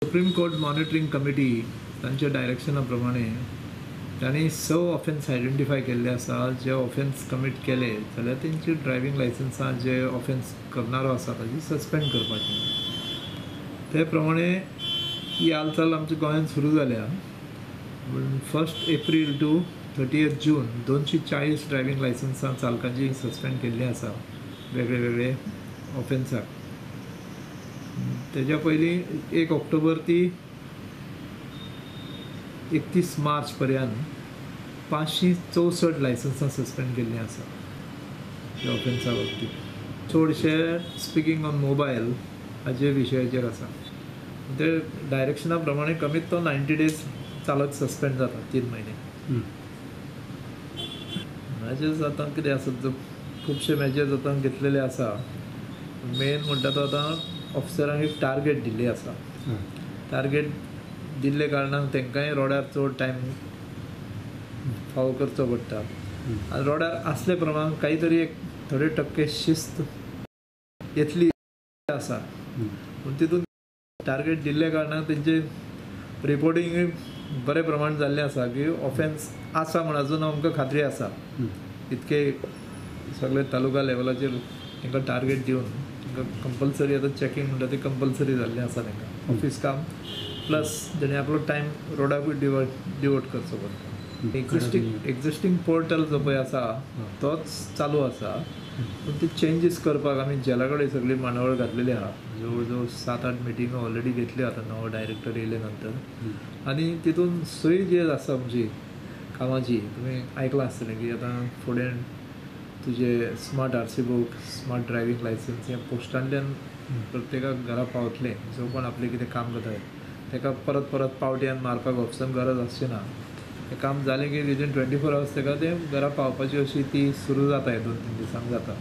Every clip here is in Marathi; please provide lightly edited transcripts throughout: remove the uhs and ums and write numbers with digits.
सुप्रीम कोर्ट मॉनिटरिंग कमिटी तांच्या डायरेक्शना प्रमाणे तांणी 6 ऑफेन्स आयडेंटिफाय केल्ले आसा. जे ऑफेन्स कमीट केले जाल्यार तेंची ड्रायव्हिंग लायसन्सां जे ऑफेन्स करणारो आसा ताजी सस्पेंड करपाची. ते प्रमाणे ही हालचाल आमच्या गोंयांत सुरू जाल्या. 1 एप्रील टू 30 जून 240 ड्रायव्हिंग लायसन्सां चालकांची सस्पेंड केल्ली आसा वेगळे वेगळे ऑफेन्साक. तेज्या पयलीं 1 ऑक्टोबर ती 31 मार्च पर्यंत 564 लायसन्सां सस्पेंड केल्लीं आसा त्या ऑफेन्सा बाबतींत. चडशे स्पिकींग ऑन मोबायल हाजे विशयाचेर आसा. ते डायरेक्शना प्रमाणे कमीत तो 90 डेज चालक सस्पेंड जाता 3 म्हयने. मेजर्स आतां कितें आसा, खुबशे मेजर्स आतां घेतलेले आसा. मेन म्हणटा तो आतां ऑफिसरांक एक टार्गेट दिल्ली आसा. टार्गेट दिल्ले कारणान तांकांय रोडार चड टायम फावो करचो पडटा. आनी रोडार आसले प्रमाण काही तरी एक थोडे टक्के शिस्त येतली आसा. पूण तितून टार्गेट दिल्ले कारणान तेंचे रिपोर्टिंगूय बरे प्रमाण जाल्लें आसा की ऑफेन्स आसा म्हण अजून आमकां खात्री आसा. इतके सगळे तालुका लेवलाचेर तांकां टार्गेट दिवन तांकां कंपल्सरी आतां चॅकींग म्हणटा तें कंपल्सरी जाल्लें आसा तांकां. ऑफिस काम प्लस तेणी आपलो टायम रोडाकूय डिवोट करचो पडटा. एक्जिस्टींग पोर्टल जो पळय आसा तोच चालू आसा. पूण ते चेंजीस करपाक आमी जेला कडेन सगळी मांडावळ घातलेली आहा. जवळ जवळ 7-8 मिटिंगो ऑलरेडी घेतल्यो आतां नवो डायरेक्टर येयले नंतर. आनी तितून सोयी जी आसा आमची कामाची तुमी आयकलां आसतलें की आतां फुडें तुजे smart RC book, smart driving licence हें पोस्टांतल्यान प्रत्येकाक घरा पावतलें. जो कोण आपलें कितें काम करता ताका परत परत पावट्यान मारपाक ऑफिसान गरज आसची ना. हें काम जालें की विदीन 24 hours ताका तें घरा पावपाची अशी ती सुरू जाता. 2-3 दिसांक जाता.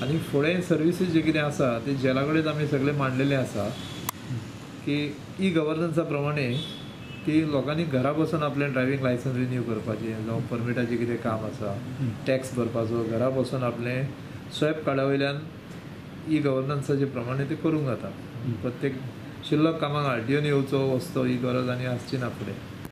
आनी फुडें सर्विसीस जे कितें आसा ते जेला कडेन आमी सगळे मांडलेले आसा की ई गव्हर्नन्सा प्रमाणे की लोकांनी घरा बसून आपलें ड्रायव्हिंग लायसन्स रिन्यू करपाचें जावं परमिटाचें कितें काम आसा, टॅक्स भरपाचो, घरा बसून आपलें स्वॅप कार्डा वयल्यान ई गव्हर्नन्साचे प्रमाणे ते करूंक जाता. प्रत्येक शिल्लक कामाक RTOन येवचो वचचो ही गरज आनी आसची ना फुडें.